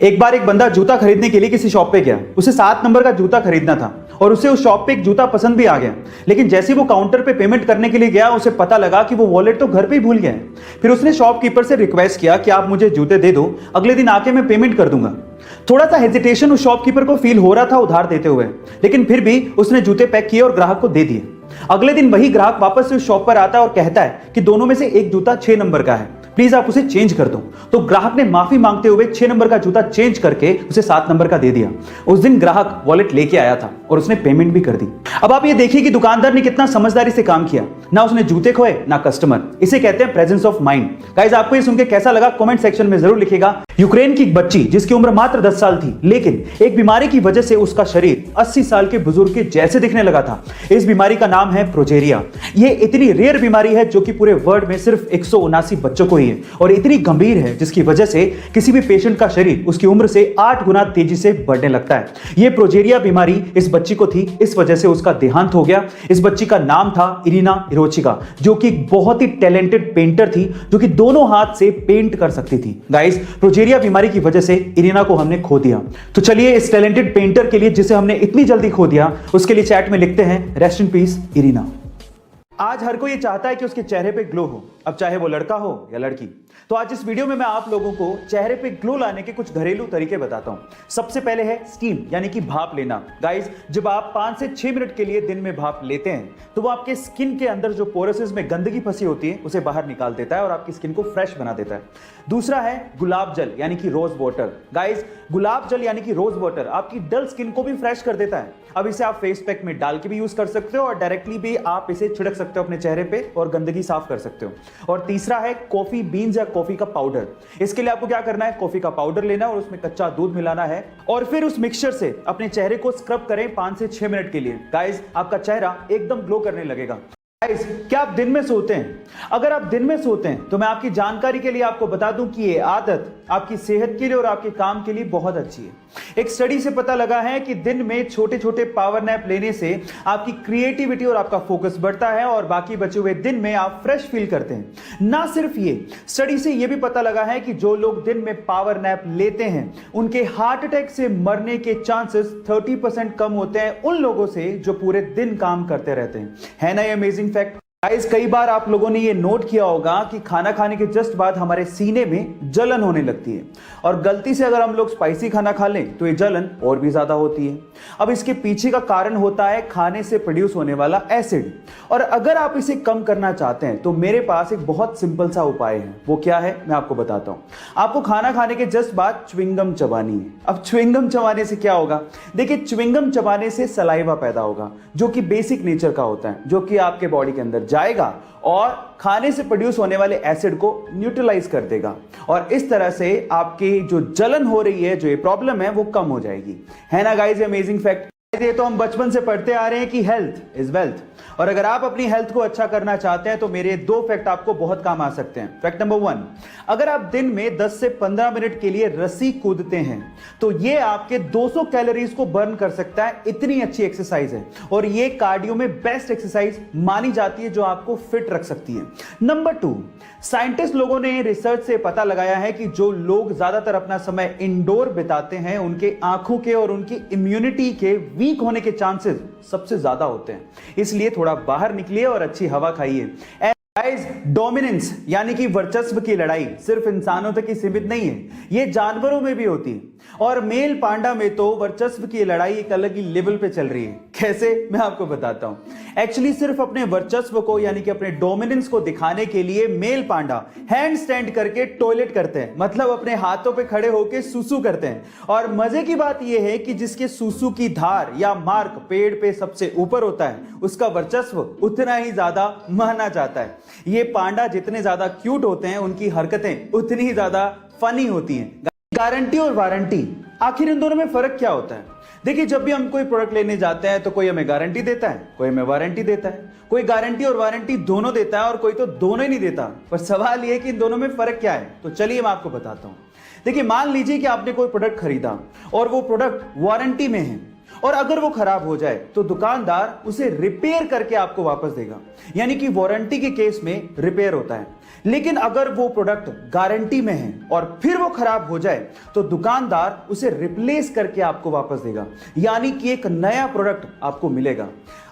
एक बार एक बंदा जूता खरीदने के लिए किसी शॉप पे गया। उसे 7 नंबर का जूता खरीदना था और उसे उस शॉप पे एक जूता पसंद भी आ गया। लेकिन जैसे ही वो काउंटर पे पेमेंट करने के लिए गया, उसे पता लगा कि वो वॉलेट तो घर पे ही भूल गया है। फिर उसने शॉपकीपर से रिक्वेस्ट किया कि आप मुझे जूते दे दो, अगले दिन आके मैं पेमेंट कर दूंगा। थोड़ा सा हेजिटेशन उस शॉपकीपर को फील हो रहा था उधार देते हुए, लेकिन फिर भी उसने जूते पैक किए और ग्राहक को दे दिए। अगले दिन वही ग्राहक वापस से उस शॉप पर आता है और कहता है कि दोनों में से एक जूता 6 नंबर का है, प्लीज आप उसे चेंज कर दो। तो ग्राहक ने माफी मांगते हुए 6 नंबर का जूता चेंज करके उसे 7 नंबर का दे दिया। उस दिन ग्राहक वॉलेट लेके आया था और उसने पेमेंट भी कर दी। अब आप ये देखिए कि दुकानदार ने कितना समझदारी से काम किया, ना उसने जूते खोए ना कस्टमर। इसे कहते हैं प्रेजेंस ऑफ माइंड। गाइस, आपको ये सुन के कैसा लगा कमेंट सेक्शन में जरूर लिखिएगा। यूक्रेन की एक बच्ची जिसकी उम्र मात्र 10 साल थी, लेकिन एक बीमारी की वजह से उसका शरीर 80 साल के बुजुर्ग के जैसे दिखने लगा था। इस बीमारी का नाम है प्रोजेरिया। ये इतनी रेयर बीमारी है जो कि पूरे वर्ल्ड में सिर्फ 179 बच्चों को ही है और इतनी गंभीर है जिसकी वजह से किसी भी पेशेंट का शरीर उसकी उम्र से 8 गुना तेजी से बढ़ने लगता है। ये प्रोजेरिया बीमारी इस बच्ची को थी, इस वजह से उसका देहांत हो गया। इस बच्ची का नाम था इरिना इरोचिका, जो कि एक बहुत ही टैलेंटेड पेंटर थी, जो कि दोनों हाथ से पेंट कर सकती थी। गाइस, प्रोजेरिया बीमारी की वजह से इरिना को हमने खो दिया। तो चलिए इस टैलेंटेड पेंटर के लिए, जिसे हमने इतनी जल्दी खो दिया, उसके लिए चैट में लिखते हैं रेस्ट इन पीस इरिना। आज हर कोई ये चाहता है कि उसके चेहरे पे ग्लो हो, अब चाहे वो लड़का हो या लड़की। तो आज इस वीडियो में मैं आप लोगों को चेहरे पे ग्लो लाने के कुछ घरेलू तरीके बताता हूं। सबसे पहले है स्टीम, यानी कि भाप लेना। गाइस, जब आप 5 से 6 मिनट के लिए दिन में भाप लेते हैं तो वो आपके स्किन के अंदर जो पोरसेस में गंदगी फंसी होती है उसे बाहर निकाल देता है और आपकी स्किन को फ्रेश बना देता है। दूसरा है गुलाब जल, यानी कि रोज वाटर। गाइस, गुलाब जल यानी कि रोज वाटर आपकी डल स्किन को भी फ्रेश कर देता है। अब इसे आप फेस पैक में डाल के भी यूज कर सकते हो और डायरेक्टली भी आप इसे छिड़क सकते हो अपने चेहरे पे और गंदगी साफ कर सकते हो। और तीसरा है कॉफी बीन्स या कॉफी का पाउडर। इसके लिए आपको क्या करना है, कॉफी का पाउडर लेना और उसमें कच्चा दूध मिलाना है और फिर उस मिक्सचर से अपने चेहरे को स्क्रब करें 5 से 6 मिनट के लिए। गाइस, आपका चेहरा एकदम ग्लो करने लगेगा। गाइस, क्या आप दिन में सोते हैं? अगर आप दिन में सोते हैं तो मैं आपकी जानकारी के लिए आपको बता दूं कि ये आदत आपकी सेहत के लिए और आपके काम के लिए बहुत अच्छी है। एक स्टडी से पता लगा है कि दिन में छोटे छोटे पावर नैप लेने से आपकी क्रिएटिविटी और आपका फोकस बढ़ता है और बाकी बचे हुए दिन में आप फ्रेश फील करते हैं। ना सिर्फ ये, स्टडी से यह भी पता लगा है कि जो लोग दिन में पावर नैप लेते हैं उनके हार्ट अटैक से मरने के चांसेस 30% कम होते हैं उन लोगों से जो पूरे दिन काम करते रहते हैं। है ना ये अमेजिंग फैक्ट? गाइस, कई बार आप लोगों ने ये नोट किया होगा कि खाना खाने के जस्ट बाद हमारे सीने में जलन होने लगती है और गलती से अगर हम लोग स्पाइसी खाना खा लें तो ये जलन और भी ज्यादा होती है। अब इसके पीछे का कारण होता है खाने से प्रोड्यूस होने वाला एसिड, और अगर आप इसे कम करना चाहते हैं तो मेरे पास एक बहुत सिंपल सा उपाय है। वो क्या है मैं आपको बताता हूं। आपको खाना खाने के जस्ट बाद च्युइंगम चबानी है। अब च्युइंगम चबाने से क्या होगा? देखिए, च्युइंगम चबाने से सलाइवा पैदा होगा जो कि बेसिक नेचर का होता है, जो कि आपके बॉडी के अंदर जाएगा और खाने से प्रोड्यूस होने वाले एसिड को न्यूट्रलाइज कर देगा और इस तरह से आपकी जो जलन हो रही है, जो ये प्रॉब्लम है, वो कम हो जाएगी। है ना गाइस अमेजिंग फैक्ट? ये तो हम बचपन से पढ़ते आ रहे हैं कि हेल्थ इज वेल्थ, और अगर आप अपनी हेल्थ को अच्छा करना चाहते हैं तो मेरे 2 फैक्ट आपको बहुत काम आ सकते हैं। फैक्ट नंबर 1, अगर आप दिन में 10 से 15 मिनट के लिए रस्सी कूदते हैं तो ये आपके 200 कैलोरीज को बर्न कर सकता है। इतनी अच्छी एक्सरसाइज है और ये कार्डियो में बेस्ट एक्सरसाइज मानी जाती है जो आपको फिट रख सकती है। नंबर 2, साइंटिस्ट लोगों ने रिसर्च से पता लगाया है कि जो लोग ज्यादातर अपना समय इंडोर बिताते हैं उनके आंखों के और उनकी इम्यूनिटी के वीक होने के चांसेस सबसे ज्यादा होते हैं। इसलिए थोड़ा बाहर निकलिए और अच्छी हवा खाइए। गाइस, डोमिनेंस यानी कि वर्चस्व की लड़ाई सिर्फ इंसानों तक ही सीमित नहीं है, ये जानवरों में भी होती है और मेल पांडा में तो वर्चस्व की लड़ाई एक अलग ही लेवल पे चल रही है। कैसे मैं आपको बताता हूं। एक्चुअली सिर्फ अपने वर्चस्व को यानी कि अपने डोमिनेंस को दिखाने के लिए मेल पांडा हैंड स्टैंड करके टॉयलेट करते हैं, मतलब अपने हाथों पे खड़े होकर सुसु करते हैं। और मजे की बात यह है कि जिसके सुसु की धार या मार्क पेड़ पे सबसे ऊपर होता है उसका वर्चस्व उतना ही ज्यादा माना जाता है। ये पांडा जितने ज्यादा क्यूट होते हैं उनकी हरकतें उतनी ही ज्यादा फनी होती हैं। गारंटी और वारंटी, आखिर इन दोनों में फर्क क्या होता है? देखिए, जब भी हम कोई प्रोडक्ट लेने जाते हैं तो कोई हमें गारंटी देता है, कोई हमें वारंटी देता है। कोई गारंटी और वारंटी दोनों देता है और कोई तो दोनों ही नहीं देता। पर सवाल यह है कि इन दोनों में फर्क क्या है। तो चलिए मैं आपको बताता हूं। देखिए, मान लीजिए कि आपने कोई प्रोडक्ट खरीदा और वो प्रोडक्ट वारंटी में है, और अगर वो खराब हो जाए तो दुकानदार उसे रिपेयर करके आपको वापस देगा, यानी कि वारंटी के केस में रिपेयर होता है। लेकिन अगर वो प्रोडक्ट गारंटी में है और फिर वो खराब हो जाए तो दुकानदार उसे रिप्लेस करके आपको वापस देगा, यानी कि एक नया प्रोडक्ट आपको मिलेगा।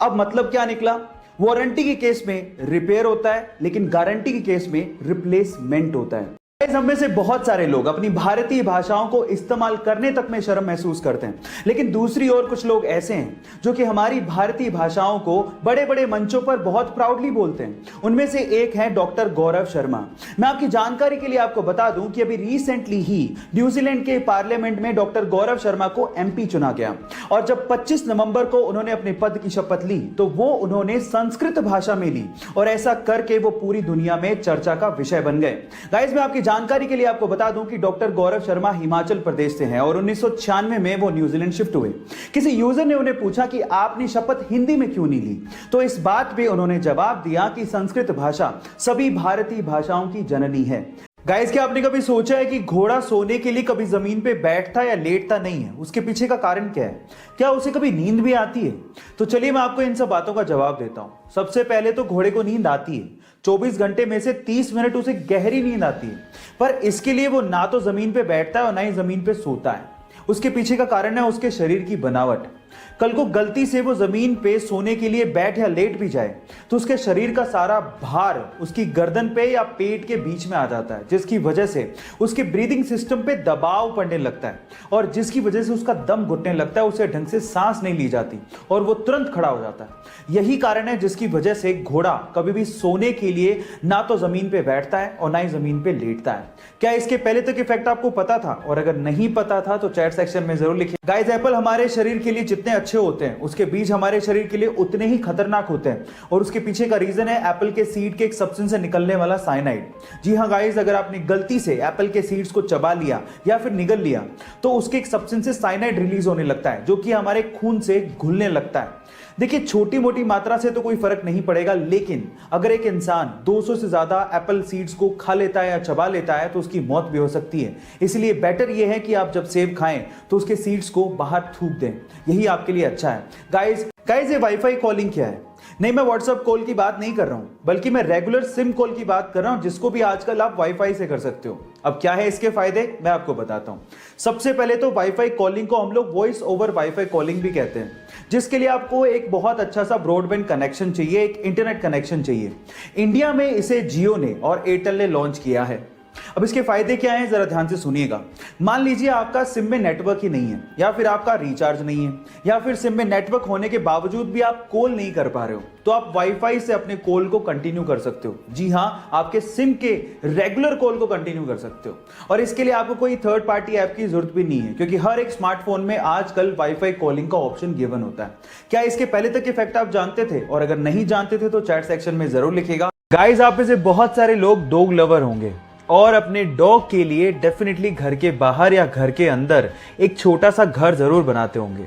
अब मतलब क्या निकला? वारंटी के केस में रिपेयर होता है, लेकिन गारंटी के केस में रिप्लेसमेंट होता है। हम में से बहुत सारे लोग अपनी भारतीय भाषाओं को इस्तेमाल करने तक में शर्म महसूस करते हैं, लेकिन दूसरी ओर कुछ लोग ऐसे हैं जो कि हमारी भारतीय भाषाओं को बड़े बड़े मंचों पर बहुत प्राउडली बोलते हैं। उनमें से एक है डॉक्टर गौरव शर्मा। मैं आपकी जानकारी के लिए आपको बता दूं कि अभी रिसेंटली ही न्यूजीलैंड के पार्लियामेंट में डॉक्टर गौरव शर्मा को MP चुना गया, और जब 25 नवंबर को उन्होंने अपने पद की शपथ ली तो वो उन्होंने संस्कृत भाषा में ली, और ऐसा करके वो पूरी दुनिया में चर्चा का विषय बन गए। गाइस, मैं आपकी जानकारी के लिए आपको बता दूं कि डॉक्टर गौरव शर्मा हिमाचल प्रदेश से हैं और 1996 में वो न्यूजीलैंड शिफ्ट हुए। किसी यूजर ने उन्हें पूछा कि आपने शपथ हिंदी में क्यों नहीं ली, तो इस बात पे उन्होंने जवाब दिया कि संस्कृत भाषा सभी भारतीय भाषाओं की जननी है। गाइस, क्या आपने कभी सोचा है कि घोड़ा सोने के लिए कभी जमीन पे बैठता या लेटता नहीं है? उसके पीछे का कारण क्या है? क्या उसे कभी नींद भी आती है? तो चलिए मैं आपको इन सब बातों का जवाब देता हूं। सबसे पहले तो घोड़े को नींद आती है। 24 घंटे में से 30 मिनट उसे गहरी नींद आती है, पर इसके लिए वो ना तो जमीन पे बैठता है और ना ही जमीन पे सोता है। उसके पीछे का कारण है उसके शरीर की बनावट। कल को गलती से वो जमीन पे सोने के लिए बैठ या लेट भी जाए तो उसके शरीर का सारा भार उसकी गर्दन पे या पेट के बीच में आ जाता है, जिसकी वजह से उसके ब्रीदिंग सिस्टम पे दबाव पड़ने लगता है, और जिसकी वजह से उसका दम घुटने लगता है, उसे ढंग से सांस नहीं ली जाती और वो तुरंत खड़ा हो जाता है। यही कारण है जिसकी वजह से घोड़ा कभी भी सोने के लिए ना तो जमीन पे बैठता है और ना ही जमीन पे लेटता है। क्या इसके पहले तक इफेक्ट आपको पता था? और अगर नहीं पता था तो चैट सेक्शन में जरूर लिखिए। गाइस, एप्पल हमारे शरीर के लिए जितने अच्छे होते हैं उसके बीज हमारे शरीर के लिए उतने ही खतरनाक होते हैं, और उसके पीछे का रीजन है एप्पल के सीड के एक सब्सटेंस से निकलने वाला साइनाइड। जी हाँ गाइस, अगर आपने गलती से एप्पल के सीड्स को चबा लिया या फिर निगल लिया तो उसके एक सब्सटेंस से साइनाइड रिलीज होने लगता है, जो कि हमारे खून से घुलने लगता है। देखिए, छोटी मोटी मात्रा से तो कोई फर्क नहीं पड़ेगा, लेकिन अगर एक इंसान 200 से ज्यादा एप्पल सीड्स को खा लेता है या चबा लेता है तो उसकी मौत भी हो सकती है। इसलिए बेटर यह है कि आप जब सेब खाएं तो उसके सीड्स को बाहर थूक दें, यही आपके लिए अच्छा है। गाइस, ये वाईफाई कॉलिंग क्या है? नहीं, मैं व्हाट्सएप कॉल की बात नहीं कर रहा हूं, बल्कि मैं रेगुलर सिम कॉल की बात कर रहा हूं, जिसको भी आजकल आप वाईफाई से कर सकते हो। अब क्या है इसके फायदे, मैं आपको बताता हूं। सबसे पहले तो वाईफाई कॉलिंग को हम लोग वॉइस ओवर वाईफाई कॉलिंग भी कहते हैं, जिसके लिए आपको एक बहुत अच्छा सा ब्रॉडबैंड कनेक्शन चाहिए, एक इंटरनेट कनेक्शन चाहिए। इंडिया में इसे जियो ने और एयरटेल ने लॉन्च किया है। अब इसके फायदे क्या हैं, जरा ध्यान से सुनिएगा। मान लीजिए आपका सिम में नेटवर्क ही नहीं है, या फिर आपका रिचार्ज नहीं है, या फिर सिम में नेटवर्क होने के बावजूद भी आप कॉल नहीं कर पा रहे हो, तो आप वाईफाई से अपने कॉल को कंटिन्यू कर सकते हो। जी हाँ, आपके सिम के रेगुलर कॉल को कंटिन्यू कर सकते हो, और इसके लिए आपको कोई थर्ड पार्टी ऐप की जरूरत भी नहीं है, क्योंकि हर एक स्मार्टफोन में आजकल वाईफाई कॉलिंग का ऑप्शन गिवन होता है। क्या इसके पहले तक इफेक्ट आप जानते थे? और अगर नहीं जानते थे तो चैट सेक्शन में जरूर लिखिएगा। गाइस, आप में से बहुत सारे लोग डॉग लवर होंगे और अपने डॉग के लिए डेफिनेटली घर के बाहर या घर के अंदर एक छोटा सा घर जरूर बनाते होंगे।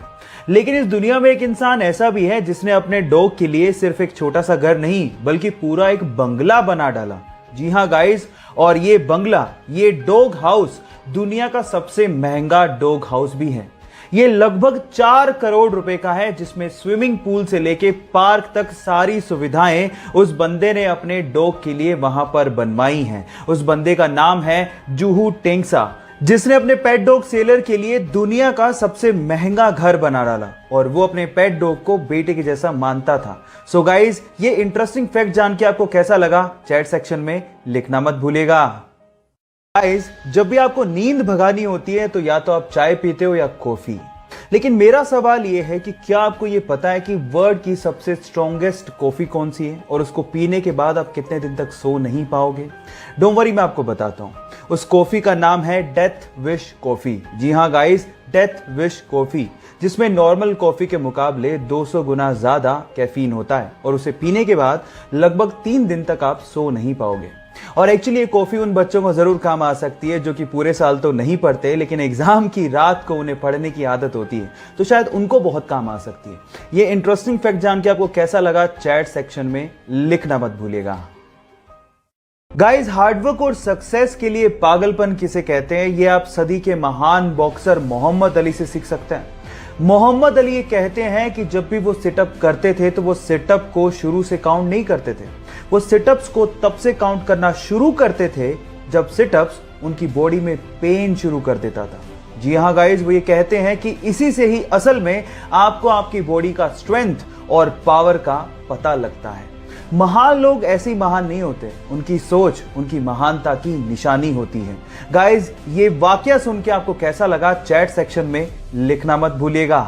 लेकिन इस दुनिया में एक इंसान ऐसा भी है जिसने अपने डॉग के लिए सिर्फ एक छोटा सा घर नहीं, बल्कि पूरा एक बंगला बना डाला। जी हाँ गाइस, और ये बंगला, ये डॉग हाउस दुनिया का सबसे महंगा डॉग हाउस भी है। ये लगभग 4 करोड़ रुपए का है, जिसमें स्विमिंग पूल से लेके पार्क तक सारी सुविधाएं उस बंदे ने अपने डॉग के लिए वहां पर बनवाई हैं। उस बंदे का नाम है जूहू टेंगसा, जिसने अपने पेट डॉग सेलर के लिए दुनिया का सबसे महंगा घर बना डाला, और वो अपने पेट डॉग को बेटे के जैसा मानता था। सो गाइज, ये इंटरेस्टिंग फैक्ट जान के आपको कैसा लगा, चैट सेक्शन में लिखना मत भूलिएगा। गाइस, जब भी आपको नींद भगानी होती है तो या तो आप चाय पीते हो या कॉफी, लेकिन मेरा सवाल यह है कि क्या आपको यह पता है कि वर्ल्ड की सबसे स्ट्रॉन्गेस्ट कॉफी कौन सी है, और उसको पीने के बाद आप कितने दिन तक सो नहीं पाओगे? डोंट वरी, मैं आपको बताता हूं। उस कॉफी का नाम है डेथ विश कॉफी। जी हां गाइस, डेथ विश कॉफी, जिसमें नॉर्मल कॉफी के मुकाबले 200 गुना ज्यादा कैफीन होता है, और उसे पीने के बाद लगभग 3 दिन तक आप सो नहीं पाओगे। और एक्चुअली ये कॉफी उन बच्चों को जरूर काम आ सकती है जो कि पूरे साल तो नहीं पढ़ते, लेकिन एग्जाम की रात को उन्हें पढ़ने की आदत होती है, तो शायद उनको बहुत काम आ सकती है। ये इंटरेस्टिंग फैक्ट जान के आपको कैसा लगा, चैट सेक्शन में लिखना मत भूलिएगा। गाइस, हार्डवर्क और सक्सेस के लिए पागलपन किसे कहते हैं, ये आप सदी के महान बॉक्सर मोहम्मद अली से सीख सकते हैं। मोहम्मद अली ये कहते हैं कि जब भी वो सिटअप करते थे तो वो सिटअप को शुरू से काउंट नहीं करते थे, वो सिटअप्स को तब से काउंट करना शुरू करते थे जब सिटअप्स उनकी बॉडी में पेन शुरू कर देता था। जी हाँ गाइस, वो ये कहते हैं कि इसी से ही असल में आपको आपकी बॉडी का स्ट्रेंथ और पावर का पता लगता है। महान लोग ऐसे ही महान नहीं होते, उनकी सोच उनकी महानता की निशानी होती है। गाइस, ये वाकया सुन के आपको कैसा लगा चैट सेक्शन में लिखना मत भूलिएगा।